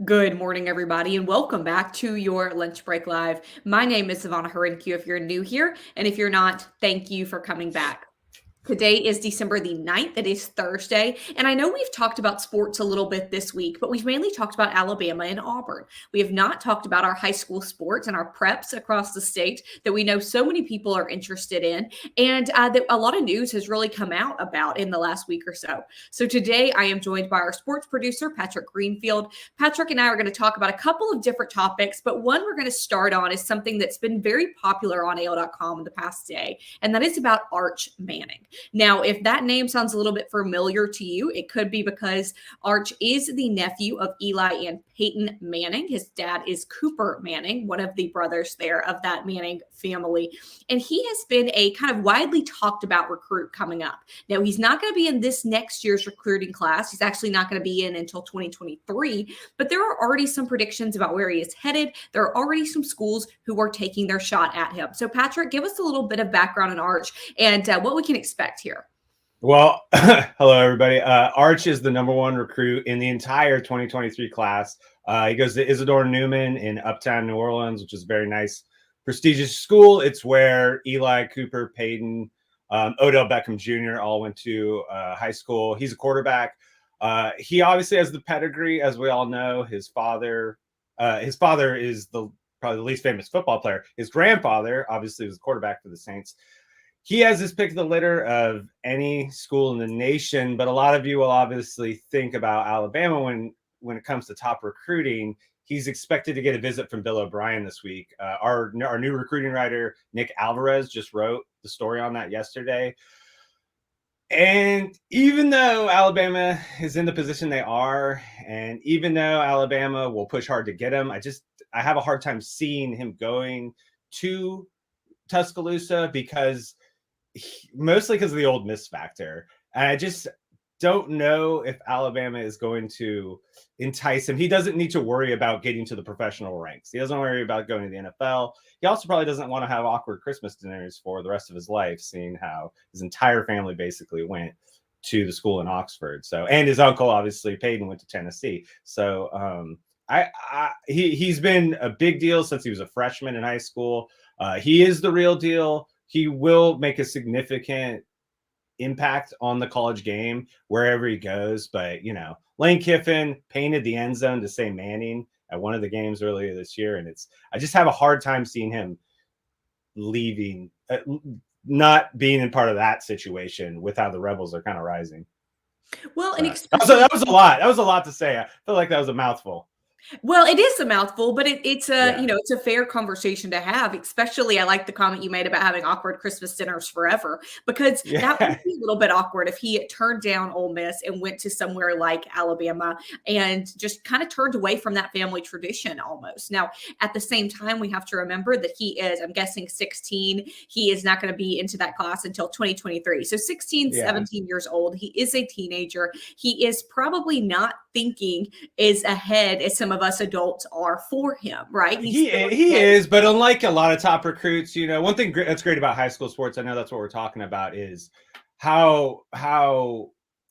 Good morning, everybody, and welcome back to your Lunch Break Live. My name is Savannah Harinkyu if you're new here, and if you're not, thank you for coming back. Today is December the 9th. It is Thursday. And I know we've talked about sports a little bit this week, but we've mainly talked about Alabama and Auburn. We have not talked about our high school sports and our preps across the state that we know so many people are interested in, and that a lot of news has really come out about in the last week or so. So today I am joined by our sports producer, Patrick Greenfield. Patrick and I are going to talk about a couple of different topics, but one we're going to start on is something that's been very popular on AL.com in the past day, and that is about Arch Manning. Now, if that name sounds a little bit familiar to you, it could be because Arch is the nephew of Eli and Peyton Manning. His dad is Cooper Manning, one of the brothers there of that Manning family. And he has been a kind of widely talked about recruit coming up. Now, he's not going to be in this next year's recruiting class. He's actually not going to be in until 2023, but there are already some predictions about where he is headed. There are already some schools who are taking their shot at him. So, Patrick, give us a little bit of background on Arch and what we can expect here. Well, hello, everybody. Arch is the number one recruit in the entire 2023 class. He goes to Isidore Newman in Uptown New Orleans, which is a very nice, prestigious school. It's where Eli, Cooper, Peyton, Odell Beckham Jr. all went to high school. He's a quarterback. He obviously has the pedigree, as we all know. His father is probably the least famous football player. His grandfather, obviously, was a quarterback for the Saints. He has his pick of the litter of any school in the nation, but a lot of you will obviously think about Alabama when it comes to top recruiting. He's expected to get a visit from Bill O'Brien this week. Our new recruiting writer, Nick Alvarez, just wrote the story on that yesterday. And even though Alabama is in the position they are, and even though Alabama will push hard to get him, I have a hard time seeing him going to Tuscaloosa mostly because of the Ole Miss factor. And I just don't know if Alabama is going to entice him. He doesn't need to worry about getting to the professional ranks. He doesn't worry about going to the NFL. He also probably doesn't want to have awkward Christmas dinners for the rest of his life, seeing how his entire family basically went to the school in Oxford. So, and his uncle, obviously, Peyton, went to Tennessee. So, he's been a big deal since he was a freshman in high school. He is the real deal. He will make a significant impact on the college game wherever he goes. But, Lane Kiffin painted the end zone to say Manning at one of the games earlier this year. And I just have a hard time seeing him leaving, not being in part of that situation with how the Rebels are kind of rising. Well, So, and especially that was a lot. That was a lot to say. I feel like that was a mouthful. Well, it is a mouthful, but it's a fair conversation to have. Especially, I like the comment you made about having awkward Christmas dinners forever, because that would be a little bit awkward if he turned down Ole Miss and went to somewhere like Alabama and just kind of turned away from that family tradition almost. Now, at the same time, we have to remember that he is, I'm guessing, 16. He is not going to be into that class until 2023. So 16, 17 years old. He is a teenager. He is probably not thinking as ahead as some of us adults are for him, right? He is, but unlike a lot of top recruits, one thing that's great about high school sports, I know that's what we're talking about, is how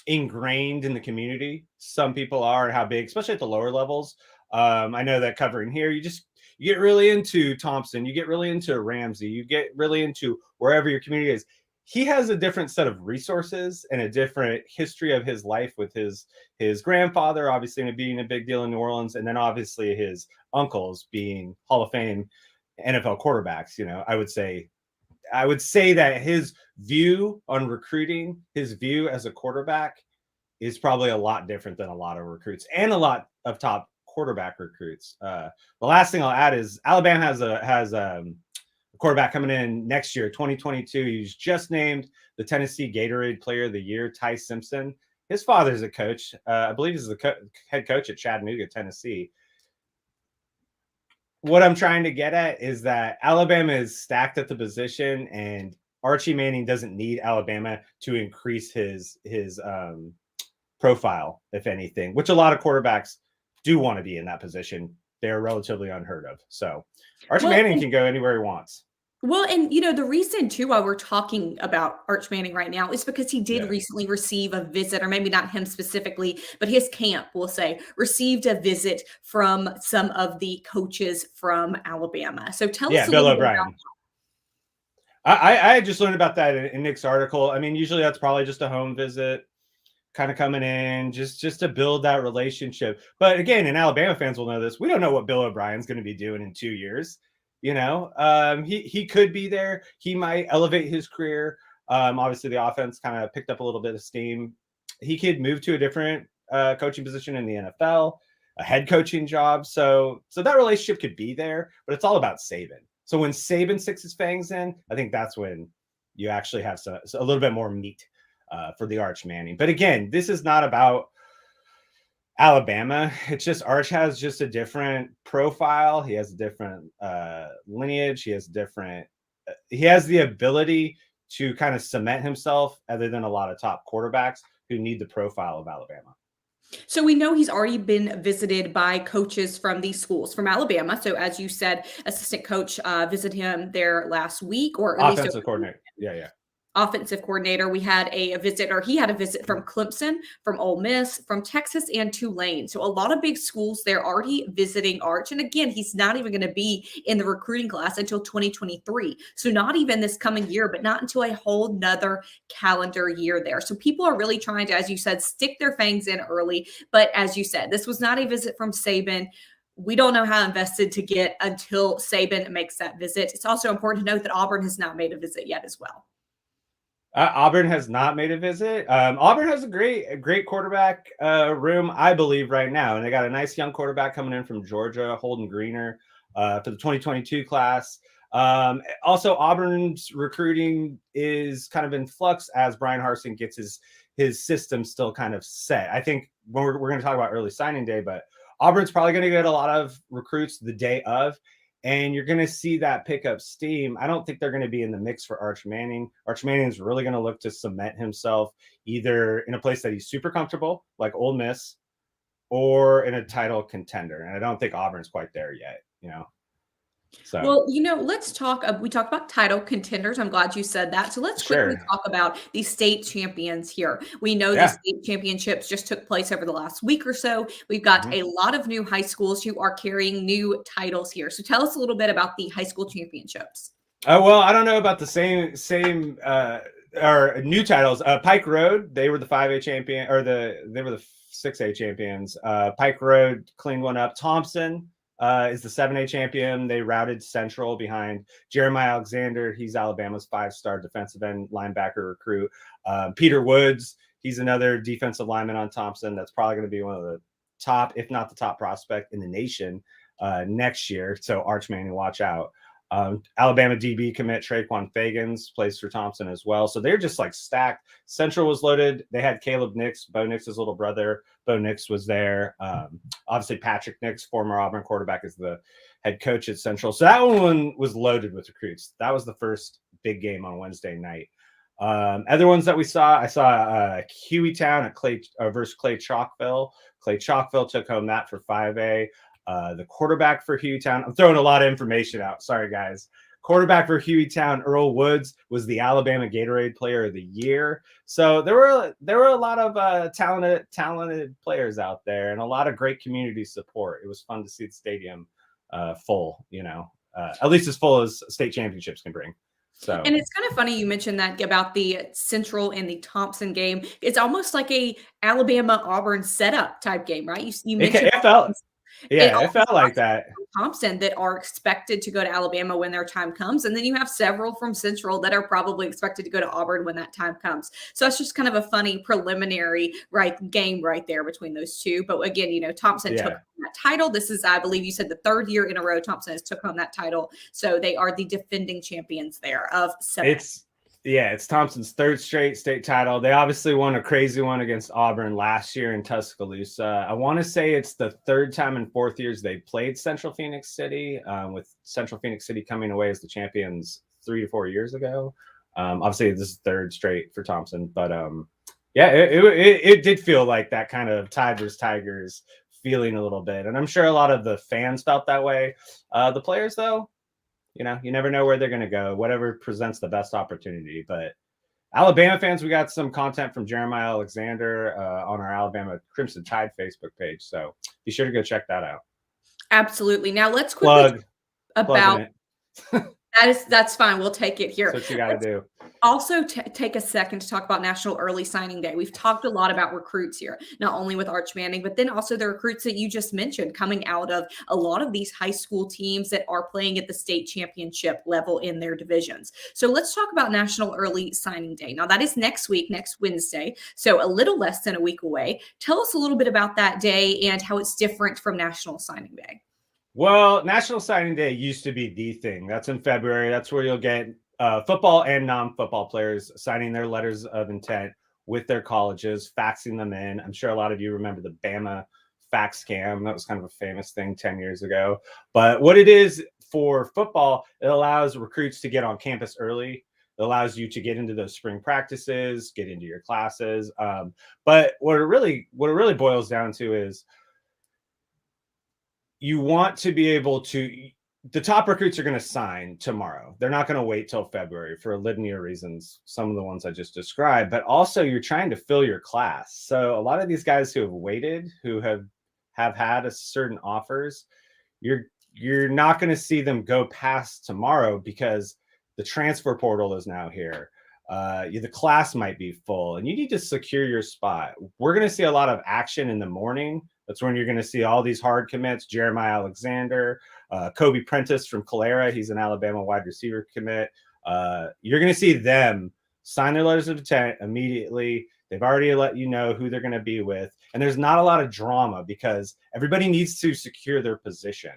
ingrained in the community some people are and how big, especially at the lower levels. I know that covering here, you get really into Thompson, you get really into Ramsey, you get really into wherever your community is. He has a different set of resources and a different history of his life with his grandfather, obviously being a big deal in New Orleans, and then obviously his uncles being Hall of Fame NFL quarterbacks. I would say that his view on recruiting, his view as a quarterback, is probably a lot different than a lot of recruits and a lot of top quarterback recruits. The last thing I'll add is Alabama has a quarterback coming in next year, 2022. He's just named the Tennessee Gatorade Player of the Year, Ty Simpson. His father's a coach. I believe he's the head coach at Chattanooga, Tennessee. What I'm trying to get at is that Alabama is stacked at the position, and Archie Manning doesn't need Alabama to increase his profile, if anything, which a lot of quarterbacks do want to be in that position. They're relatively unheard of. So Archie Manning can go anywhere he wants. Well, and the reason too why we're talking about Arch Manning right now is because he did Yeah. recently receive a visit, or maybe not him specifically, but his camp, we'll say, received a visit from some of the coaches from Alabama. So tell us Yeah, a Bill little bit about. O'Brien. I just learned about that in Nick's article. I mean, usually that's probably just a home visit, kind of coming in just to build that relationship. But again, and Alabama fans will know this. We don't know what Bill O'Brien's going to be doing in 2 years. He could be there. He might elevate his career. Obviously, the offense kind of picked up a little bit of steam. He could move to a different coaching position in the NFL, a head coaching job. So that relationship could be there, but it's all about Saban. So when Saban sticks his fangs in, I think that's when you actually have a little bit more meat for the Arch Manning. But again, this is not about Alabama. It's just Arch has just a different profile. He has a different lineage. He has the ability to kind of cement himself other than a lot of top quarterbacks who need the profile of Alabama. So we know he's already been visited by coaches from these schools from Alabama. So as you said, assistant coach visited him there last week, or at least over Offensive coordinator. Yeah. offensive coordinator. We had a visit, or he had a visit from Clemson, from Ole Miss, from Texas, and Tulane. So a lot of big schools they're already visiting Arch. And again, he's not even going to be in the recruiting class until 2023. So not even this coming year, but not until a whole nother calendar year there. So people are really trying to, as you said, stick their fangs in early. But as you said, this was not a visit from Saban. We don't know how invested to get until Saban makes that visit. It's also important to note that Auburn has not made a visit yet as well. Auburn has not made a visit. Auburn has a great quarterback room, I believe, right now, and they got a nice young quarterback coming in from Georgia, Holden Greener, for the 2022 class. Also, Auburn's recruiting is kind of in flux as Brian Harsin gets his system still kind of set. I think we're going to talk about early signing day, but Auburn's probably going to get a lot of recruits the day of. And you're going to see that pick up steam. I don't think they're going to be in the mix for Arch Manning. Arch Manning is really going to look to cement himself either in a place that he's super comfortable, like Ole Miss, or in a title contender. And I don't think Auburn's quite there yet. So, Well, let's talk. We talked about title contenders. I'm glad you said that. So let's quickly sure. talk about the state champions here. We know the Yeah. state championships just took place over the last week or so. We've got Mhm. a lot of new high schools who are carrying new titles here. So tell us a little bit about the high school championships. Well, I don't know about the same or new titles. Pike Road, they were the 5A champion, or they were the 6A champions. Pike Road cleaned one up. Thompson is the 7A champion. They routed Central behind Jeremiah Alexander. He's Alabama's 5-star defensive end linebacker recruit. Peter Woods, he's another defensive lineman on Thompson. That's probably going to be one of the top, if not the top prospect in the nation next year. So Arch Manning, watch out. Alabama DB commit Traquan Fagans plays for Thompson as well. So they're just like stacked. Central was loaded. They had Caleb Nix, Bo Nix's little brother. Bo Nix was there. Obviously, Patrick Nix, former Auburn quarterback, is the head coach at Central. So that one was loaded with recruits. That was the first big game on Wednesday night. Other ones that I saw Hueytown at Clay versus Clay Chalkville. Clay Chalkville took home that for 5A. The quarterback for Hueytown, I'm throwing a lot of information out. Sorry, guys. Quarterback for Hueytown, Earl Woods, was the Alabama Gatorade Player of the Year. So there were a lot of talented players out there, and a lot of great community support. It was fun to see the stadium full. At least as full as state championships can bring. So, And it's kind of funny you mentioned that about the Central and the Thompson game. It's almost like a Alabama Auburn setup type game, right? You mentioned it felt all it these felt like guys that. from Thompson that are expected to go to Alabama when their time comes. And then you have several from Central that are probably expected to go to Auburn when that time comes. So that's just kind of a funny preliminary game right there between those two. But again, Thompson took that title. This is, I believe you said, the third year in a row Thompson has took home that title. So they are the defending champions there of 7. It's Thompson's third straight state title. They obviously won a crazy one against Auburn last year in Tuscaloosa. I want to say it's the third time in 4 years they played Central Phoenix City, with Central Phoenix City coming away as the champions 3 to 4 years ago. Obviously, this is third straight for Thompson, but it did feel like that kind of Tide versus Tigers feeling a little bit, and I'm sure a lot of the fans felt that way. The players, though, you never know where they're going to go, whatever presents the best opportunity. But Alabama fans, we got some content from Jeremiah Alexander on our Alabama Crimson Tide Facebook page. So be sure to go check that out. Absolutely. Now let's quickly talk Plugging about it. that's fine. We'll take it here. That's what you got to do. Also, take a second to talk about National Early Signing Day. We've talked a lot about recruits here, not only with Arch Manning, but then also the recruits that you just mentioned coming out of a lot of these high school teams that are playing at the state championship level in their divisions. So let's talk about National Early Signing Day. Now, that is next week, next Wednesday, so a little less than a week away. Tell us a little bit about that day and how it's different from National Signing Day. Well, National Signing Day used to be the thing. That's in February. That's where you'll get football and non-football players signing their letters of intent with their colleges, faxing them in. I'm sure a lot of you remember the Bama fax scam. That was kind of a famous thing 10 years ago. But what it is for football, it allows recruits to get on campus early. It allows you to get into those spring practices, get into your classes. But what it really boils down to is you want to be able to, the top recruits are going to sign tomorrow. They're not going to wait till February for a litany of reasons, some of the ones I just described, but also you're trying to fill your class. So a lot of these guys who have waited, who have had a certain offers, you're not going to see them go past tomorrow because the transfer portal is now here. The class might be full and you need to secure your spot. We're going to see a lot of action in the morning. That's when you're going to see all these hard commits. Jeremiah Alexander, Kobe Prentice from Calera. He's an Alabama wide receiver commit. You're going to see them sign their letters of intent immediately. They've already let you know who they're going to be with. And there's not a lot of drama because everybody needs to secure their position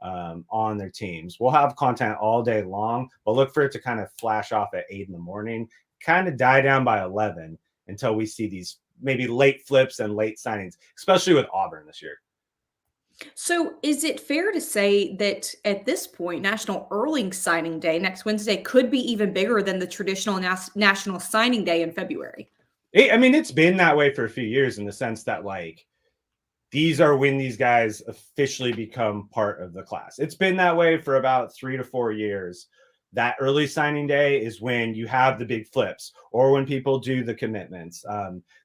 on their teams. We'll have content all day long, but look for it to kind of flash off at 8 in the morning, kind of die down by 11 until we see these maybe late flips and late signings, especially with Auburn this year. So is it fair to say that at this point, National Early Signing Day next Wednesday could be even bigger than the traditional National Signing Day in February? I mean, it's been that way for a few years in the sense that like these are when these guys officially become part of the class. It's been that way for about 3 to 4 years. That early signing day is when you have the big flips or when people do the commitments.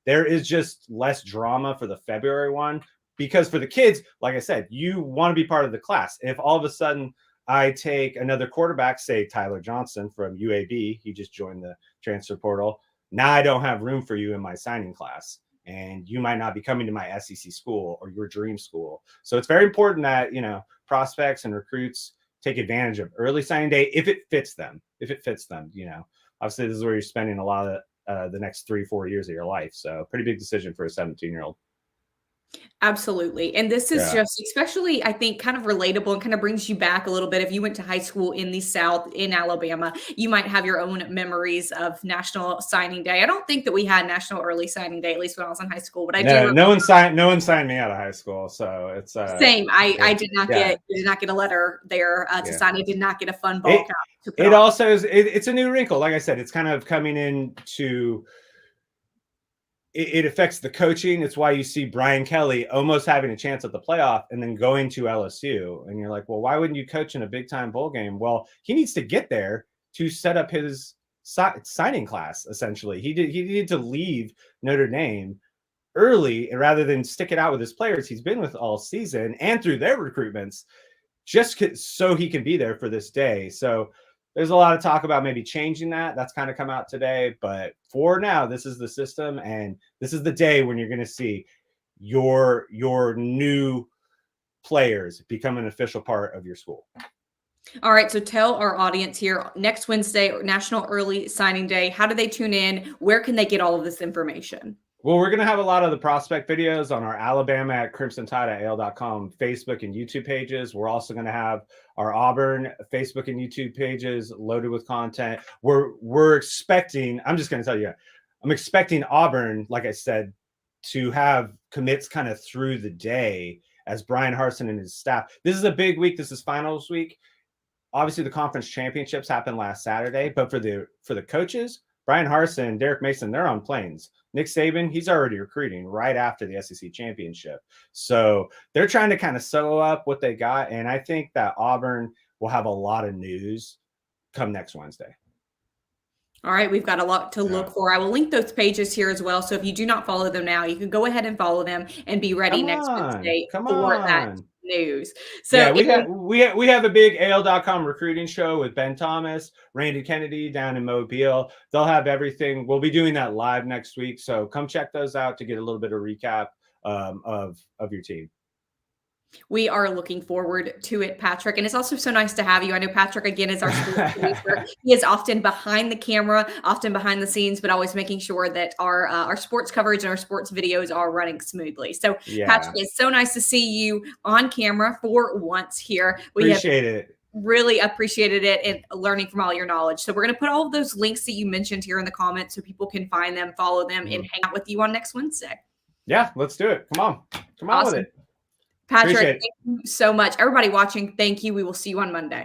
There is just less drama for the February one because for the kids, like I said, you want to be part of the class. If all of a sudden I take another quarterback, say Tyler Johnson from UAB, he just joined the transfer portal. Now I don't have room for you in my signing class. And you might not be coming to my SEC school or your dream school. So it's very important that, prospects and recruits take advantage of early signing day if it fits them. Obviously this is where you're spending a lot of the next 3-4 years of your life. So pretty big decision for a 17-year-old. Absolutely. And this is just especially, I think, kind of relatable and kind of brings you back a little bit. If you went to high school in the South, in Alabama, you might have your own memories of National Signing Day. I don't think that we had National Early Signing Day, at least when I was in high school, but I do. No one signed me out of high school. So it's same. I did not get a letter there to sign. I did not get a fun ball cap to put on. Also is it's a new wrinkle. Like I said, it's kind of coming into it affects the coaching. It's why you see Brian Kelly almost having a chance at the playoff and then going to LSU. And you're like, well, why wouldn't you coach in a big time bowl game? Well, he needs to get there to set up his signing class. Essentially, he needed to leave Notre Dame early and rather than stick it out with his players he's been with all season and through their recruitments, just so he can be there for this day. So there's a lot of talk about maybe changing that. That's kind of come out today. But for now, this is the system. And this is the day when you're going to see your new players become an official part of your school. All right. So tell our audience here next Wednesday, National Early Signing Day. How do they tune in? Where can they get all of this information? Well, we're going to have a lot of the prospect videos on our Alabama at Crimson Tide at AL.com Facebook and YouTube pages. We're also going to have our Auburn Facebook and YouTube pages loaded with content. We're expecting, I'm just going to tell you, I'm expecting Auburn, like I said, to have commits kind of through the day as Brian Harsin and his staff. This is a big week. This is finals week. Obviously, the conference championships happened last Saturday, but for the coaches, Brian Harsin, Derek Mason, they're on planes. Nick Saban, he's already recruiting right after the SEC championship. So they're trying to kind of sew up what they got. And I think that Auburn we'll have a lot of news come next Wednesday. All right, we've got a lot to look for. I will link those pages here as well. So if you do not follow them now, you can go ahead and follow them and be ready next Wednesday Come for that on. news. So Yeah, we have a big AL.com recruiting show with Ben Thomas, Randy Kennedy down in Mobile. They'll have everything. We'll be doing that live next week. So come check those out to get a little bit of recap of your team. we are looking forward to it, Patrick. And it's also so nice to have you. I know Patrick, again, is our sports producer. He is often behind the camera, often behind the scenes, but always making sure that our sports coverage and our sports videos are running smoothly. So, Yeah. Patrick, it's so nice to see you on camera for once here. We Appreciate it. Really appreciated it and learning from all your knowledge. So we're going to put all of those links that you mentioned here in the comments so people can find them, follow them, and hang out with you on next Wednesday. Yeah, let's do it. Come on with it. Patrick, thank you so much. Everybody watching, thank you. We will see you on Monday.